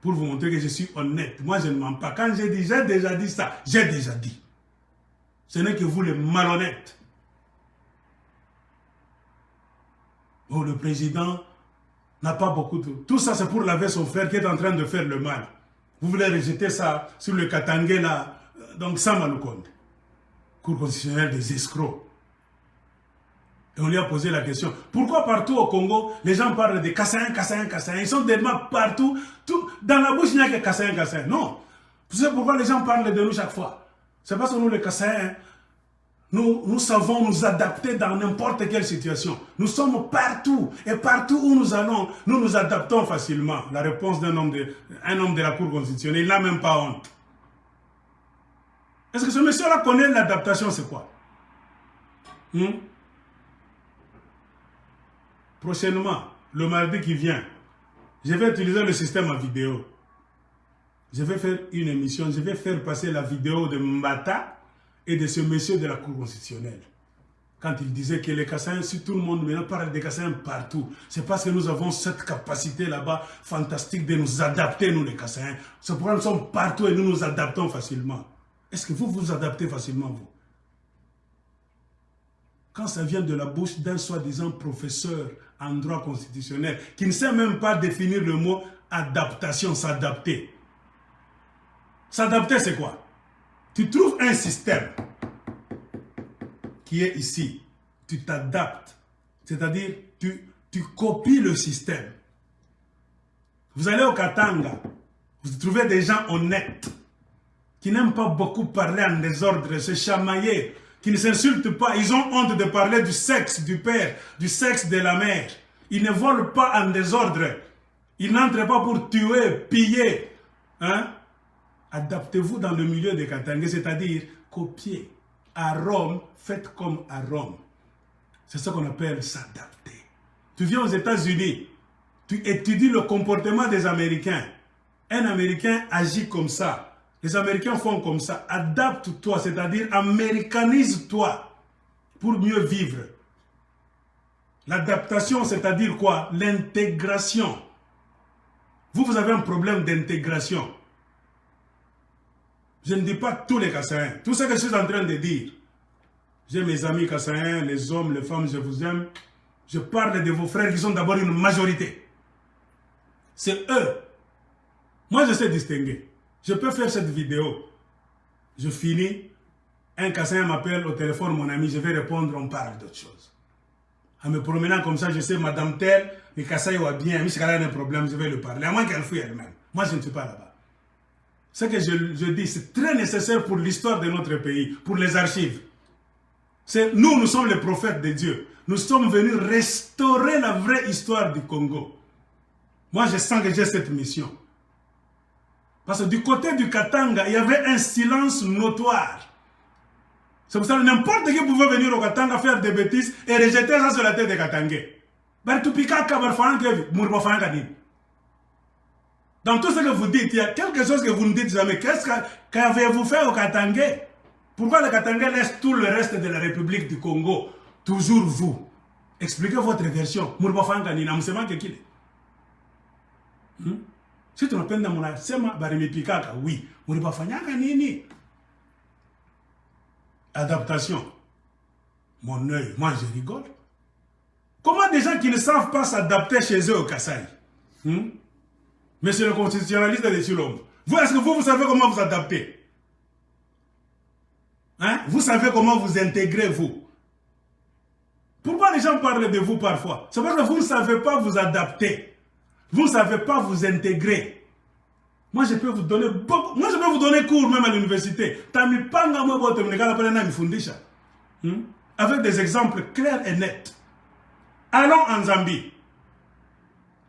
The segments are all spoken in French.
pour vous montrer que je suis honnête. Moi, je ne mens pas. Quand j'ai déjà dit ça, j'ai déjà dit. Ce n'est que vous les malhonnêtes. Oh, le président n'a pas beaucoup de... Tout ça, c'est pour laver son frère qui est en train de faire le mal. Vous voulez rejeter ça sur le Katangé, là. Donc, ça m'a le compte. Cour constitutionnelle des escrocs. Et on lui a posé la question. Pourquoi partout au Congo, les gens parlent de Kassaïen, Kassaïen, Kassaïen. Ils sont tellement partout. Dans la bouche, il n'y a que Kassaïen, Kassaïen. Non. Vous savez pourquoi les gens parlent de nous chaque fois? C'est parce que nous, les Kassaïens, nous savons nous adapter dans n'importe quelle situation. Nous sommes partout. Et partout où nous allons, nous nous adaptons facilement. La réponse d'un homme de la Cour constitutionnelle, il n'a même pas honte. Est-ce que ce monsieur-là connaît l'adaptation, c'est quoi? Prochainement, le mardi qui vient, je vais utiliser le système en vidéo. Je vais faire une émission, je vais faire passer la vidéo de Mbata et de ce monsieur de la Cour constitutionnelle. Quand il disait que les Kassaïens, si tout le monde maintenant parle des Kassaïens partout, c'est parce que nous avons cette capacité là-bas fantastique de nous adapter, nous les Kassaïens. C'est pourquoi nous sommes partout et nous nous adaptons facilement. Est-ce que vous vous adaptez facilement, vous? Quand ça vient de la bouche d'un soi-disant professeur en droit constitutionnel, qui ne sait même pas définir le mot adaptation, s'adapter. S'adapter, c'est quoi? Tu trouves un système qui est ici. Tu t'adaptes. C'est-à-dire, tu copies le système. Vous allez au Katanga, vous trouvez des gens honnêtes, qui n'aiment pas beaucoup parler en désordre, se chamailler, qui ne s'insultent pas. Ils ont honte de parler du sexe du père, du sexe de la mère. Ils ne volent pas en désordre. Ils n'entrent pas pour tuer, piller. Hein? Adaptez-vous dans le milieu de Katanga, c'est-à-dire copier. À Rome, faites comme à Rome. C'est ce qu'on appelle s'adapter. Tu viens aux États-Unis, tu étudies le comportement des Américains. Un Américain agit comme ça. Les Américains font comme ça. Adapte-toi, c'est-à-dire américanise-toi pour mieux vivre. L'adaptation, c'est-à-dire quoi? L'intégration. Vous avez un problème d'intégration. Je ne dis pas tous les Kassaïens. Tout ce que je suis en train de dire. J'ai mes amis Kassaïens, les hommes, les femmes, je vous aime. Je parle de vos frères qui sont d'abord une majorité. C'est eux. Moi, je sais distinguer. Je peux faire cette vidéo. Je finis. Un Kassaïen m'appelle au téléphone, mon ami, je vais répondre, on parle d'autre chose. En me promenant comme ça, je sais, madame telle, les Kassaïens va bien, mais si elle a un problème, je vais lui parler. À moins qu'elle fouille elle-même. Moi, je ne suis pas là-bas. Ce que je dis, c'est très nécessaire pour l'histoire de notre pays, pour les archives. Nous sommes les prophètes de Dieu. Nous sommes venus restaurer la vraie histoire du Congo. Moi, je sens que j'ai cette mission. Parce que du côté du Katanga, il y avait un silence notoire. C'est pour ça que n'importe qui pouvait venir au Katanga faire des bêtises et rejeter ça sur la tête des Katangais. Dans tout ce que vous dites, il y a quelque chose que vous ne dites jamais. Qu'avez-vous fait au Katangais? Pourquoi le Katangais laisse tout le reste de la République du Congo? Toujours vous. Expliquez votre version. Si tu m'appelles dans mon asema, oui. Adaptation. Mon œil, moi je rigole. Comment des gens qui ne savent pas s'adapter chez eux au Kasaï? Monsieur le constitutionnaliste de Chilombo, est-ce que vous savez comment vous adapter? Hein? Vous savez comment vous intégrer, vous? Pourquoi les gens parlent de vous parfois? C'est parce que vous ne savez pas vous adapter. Vous ne savez pas vous intégrer. Moi, je peux vous donner beaucoup. Moi, je peux vous donner cours même à l'université. Avec des exemples clairs et nets. Allons en Zambie.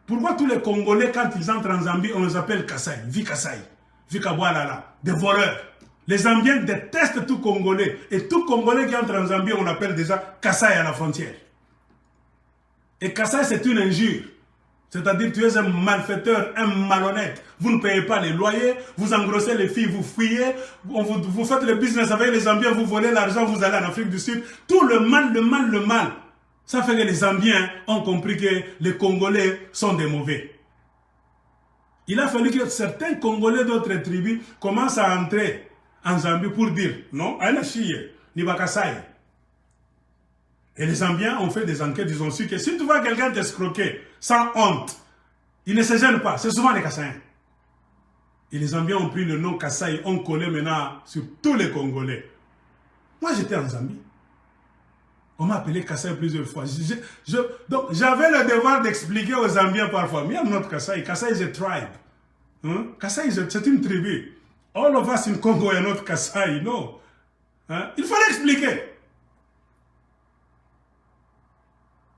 Pourquoi tous les Congolais, quand ils entrent en Zambie, on les appelle Kassaï, Vikassaï, Vikaboualala, des voleurs? Les Zambiens détestent tout Congolais. Et tout Congolais qui entre en Zambie, on l'appelle déjà Kassaï à la frontière. Et Kassaï, c'est une injure. C'est-à-dire tu es un malfaiteur, un malhonnête. Vous ne payez pas les loyers, vous engrossez les filles, vous fuyez, vous faites le business avec les Zambiens, vous volez l'argent, vous allez en Afrique du Sud. Tout le mal, le mal, le mal. Ça fait que les Zambiens ont compris que les Congolais sont des mauvais. Il a fallu que certains Congolais d'autres tribus commencent à entrer en Zambie pour dire non, et les Zambiens ont fait des enquêtes, ils ont su que si tu vois quelqu'un t'escroquer sans honte, il ne se gêne pas, c'est souvent les Kassaïens. Et les Zambiens ont pris le nom Kassai, ont collé maintenant sur tous les Congolais. Moi j'étais en Zambie. On m'a appelé Kassai plusieurs fois. Donc j'avais le devoir d'expliquer aux Zambiens parfois. Mais I'm not Kassai. Kassai is a tribe. Hein? Kassai c'est une tribu. All of us in Congo are not Kassai. No. Hein? Il fallait expliquer.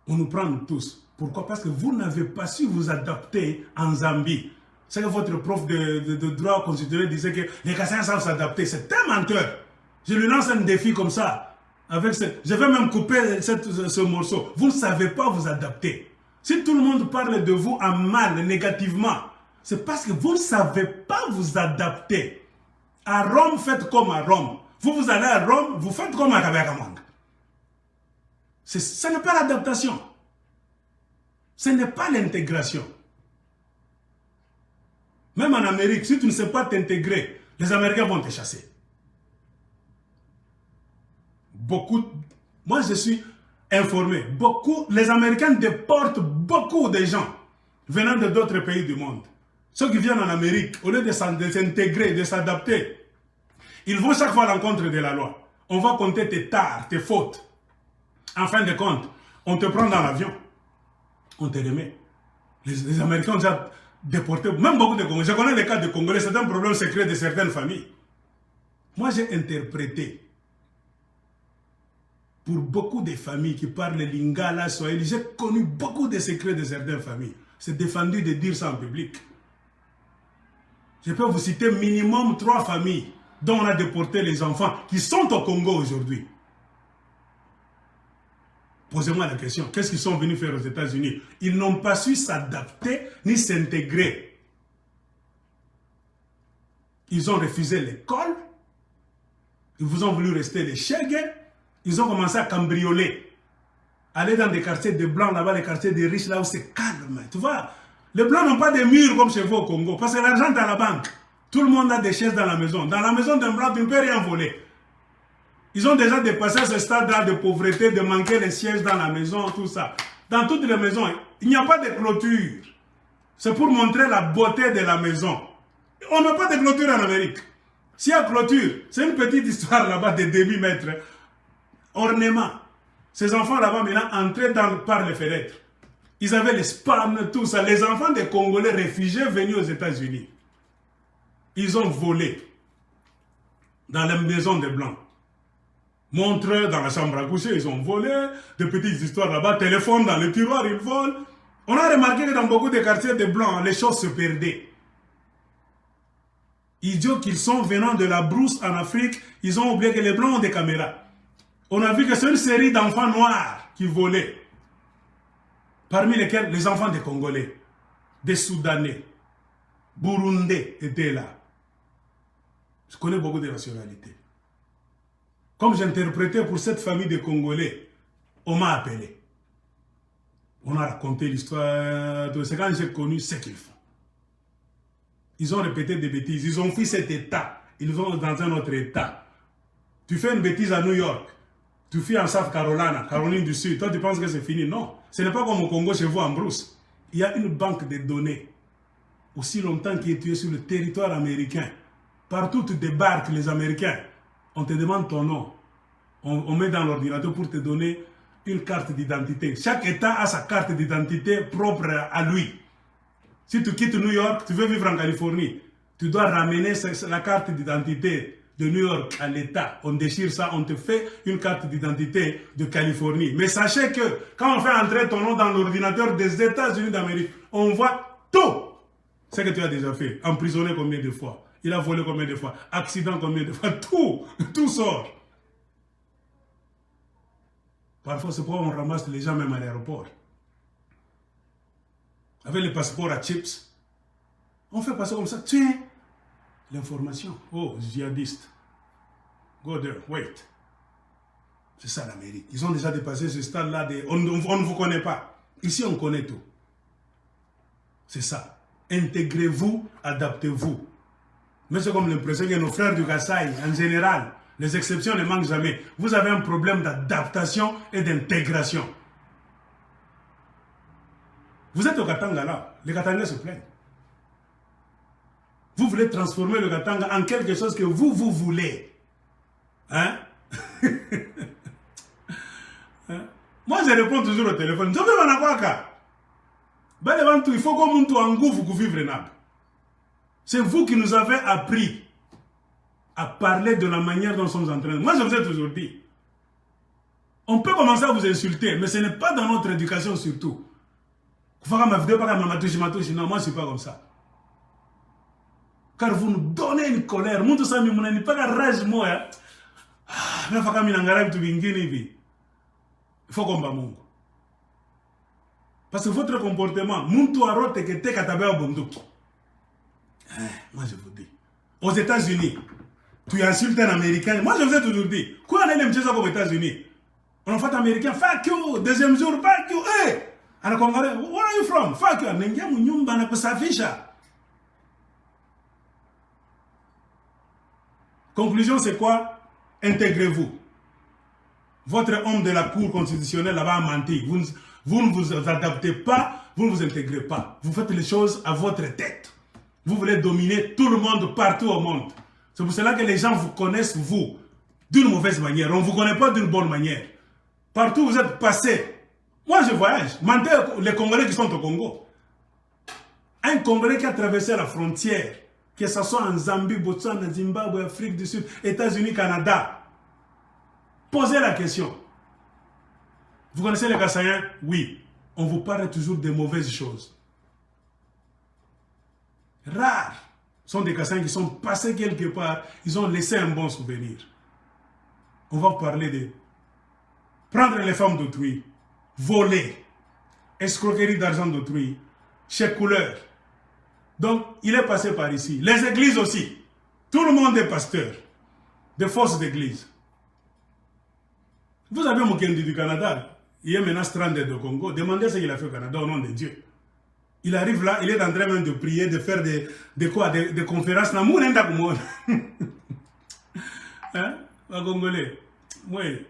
On nous prend tous. Pourquoi? Parce que vous n'avez pas su vous adapter en Zambie. C'est que votre prof de droit constitutionnel disait que les Kassais savent s'adapter. C'est un menteur. Je lui lance un défi comme ça. Je vais même couper ce morceau. Vous ne savez pas vous adapter. Si tout le monde parle de vous en mal, négativement, c'est parce que vous ne savez pas vous adapter. À Rome, faites comme à Rome. Vous allez à Rome, vous faites comme à Kabekamang. Ce n'est pas l'adaptation. Ce n'est pas l'intégration. Même en Amérique, si tu ne sais pas t'intégrer, les Américains vont te chasser. Moi je suis informé, les Américains déportent beaucoup de gens venant de d'autres pays du monde. Ceux qui viennent en Amérique, au lieu de s'intégrer, de s'adapter, ils vont chaque fois à l'encontre de la loi. On va compter tes tares, tes fautes. En fin de compte, on te prend dans l'avion, on te remet. Les Américains ont déjà déporté, même beaucoup de Congolais. Je connais les cas de Congolais, c'est un problème secret de certaines familles. Moi j'ai interprété. Pour beaucoup de familles qui parlent lingala, swahili, j'ai connu beaucoup de secrets de certaines familles. C'est défendu de dire ça en public. Je peux vous citer minimum 3 familles dont on a déporté les enfants qui sont au Congo aujourd'hui. Posez-moi la question, qu'est-ce qu'ils sont venus faire aux États-Unis? Ils n'ont pas su s'adapter ni s'intégrer. Ils ont refusé l'école. Ils vous ont voulu rester les chègues. Ils ont commencé à cambrioler. Aller dans des quartiers de blancs, là-bas, les quartiers des riches, là où c'est calme. Tu vois, les blancs n'ont pas de murs comme chez vous au Congo. Parce que l'argent est à la banque. Tout le monde a des chaises dans la maison. Dans la maison d'un blanc, tu ne peux rien voler. Ils ont déjà dépassé ce stade-là de pauvreté, de manquer les sièges dans la maison, tout ça. Dans toutes les maisons, il n'y a pas de clôture. C'est pour montrer la beauté de la maison. On n'a pas de clôture en Amérique. S'il y a clôture, c'est une petite histoire là-bas de demi-mètre. Ornement. Ces enfants là-bas maintenant entraient par les fenêtres. Ils avaient les spams, tout ça. Les enfants des Congolais réfugiés venus aux États-Unis. Ils ont volé dans les maisons des Blancs. Montreux dans la chambre à coucher, ils ont volé. Des petites histoires là-bas. Téléphone dans le tiroir, ils volent. On a remarqué que dans beaucoup de quartiers des Blancs, les choses se perdaient. Idiots qu'ils sont venant de la brousse en Afrique, ils ont oublié que les Blancs ont des caméras. On a vu que c'est une série d'enfants noirs qui volaient. Parmi lesquels les enfants des Congolais, des Soudanais, Burundais étaient là. Je connais beaucoup de nationalités. Comme j'interprétais pour cette famille de Congolais, on m'a appelé. On a raconté l'histoire. C'est quand j'ai connu ce qu'ils font. Ils ont répété des bêtises. Ils ont fui cet état. Ils vont dans un autre état. Tu fais une bêtise à New York. Tu fuis en South Carolina, Caroline du Sud. Toi, tu penses que c'est fini? Non. Ce n'est pas comme au Congo, chez vous, en brousse. Il y a une banque de données. Aussi longtemps que tu es sur le territoire américain. Partout où tu débarques, les Américains, on te demande ton nom. On met dans l'ordinateur pour te donner une carte d'identité. Chaque État a sa carte d'identité propre à lui. Si tu quittes New York, tu veux vivre en Californie, tu dois ramener la carte d'identité de New York à l'État. On déchire ça, on te fait une carte d'identité de Californie. Mais sachez que quand on fait entrer ton nom dans l'ordinateur des États-Unis d'Amérique, on voit tout ce que tu as déjà fait. Emprisonné combien de fois? Il a volé combien de fois? Accident combien de fois? Tout sort. Parfois, c'est pourquoi on ramasse les gens même à l'aéroport. Avec le passeport à chips, on fait passer comme ça. Tiens, l'information. Oh, djihadiste. Go there, wait. C'est ça l'Amérique. Ils ont déjà dépassé ce stade-là. On ne vous connaît pas. Ici, on connaît tout. C'est ça. Intégrez-vous, adaptez-vous. Mais c'est comme l'impression que nos frères du Kasaï, en général, les exceptions ne manquent jamais. Vous avez un problème d'adaptation et d'intégration. Vous êtes au Katanga là, les Katangais se plaignent. Vous voulez transformer le Katanga en quelque chose que vous voulez. Hein? Moi, je réponds toujours au téléphone. Il faut qu'on tout en goût pour vivre. C'est vous qui nous avez appris à parler de la manière dont nous sommes en train. Moi, je vous ai toujours dit. On peut commencer à vous insulter, mais ce n'est pas dans notre éducation surtout. Non, moi, je ne suis pas comme ça. Car vous nous donnez une colère. Il faut qu'on va. Parce que votre comportement, moi je vous dis, aux États-Unis, tu insultes un Américain. Moi je vous ai toujours dit, quoi on a les aux États-Unis? On fait Américain, fuck you, deuxième jour, fuck you, hey! Alors Congolais, where are you from? Fuck you, conclusion, c'est quoi? Intégrez-vous. Votre homme de la Cour constitutionnelle là-bas a menti. Vous ne vous adaptez pas, vous ne vous intégrez pas. Vous faites les choses à votre tête. Vous voulez dominer tout le monde partout au monde. C'est pour cela que les gens vous connaissent, vous, d'une mauvaise manière. On ne vous connaît pas d'une bonne manière. Partout où vous êtes passé. Moi, je voyage. Mentez les Congolais qui sont au Congo. Un Congolais qui a traversé la frontière, que ce soit en Zambie, Botswana, Zimbabwe, Afrique du Sud, États-Unis, Canada. Posez la question. Vous connaissez les Kassaïens? Oui. On vous parle toujours des mauvaises choses. Rares sont des Kassaïens qui sont passés quelque part, ils ont laissé un bon souvenir. On va vous parler de prendre les femmes d'autrui, voler, escroquerie d'argent d'autrui, chèque couleur. Donc, il est passé par ici. Les églises aussi. Tout le monde est pasteur. Des fausses églises. Vous avez Mokendi du Canada. Il est maintenant stranded au Congo. Demandez ce qu'il a fait au Canada au nom de Dieu. Il arrive là, il est en train même de prier, de faire des conférences. Hein? Les Congolais. Oui.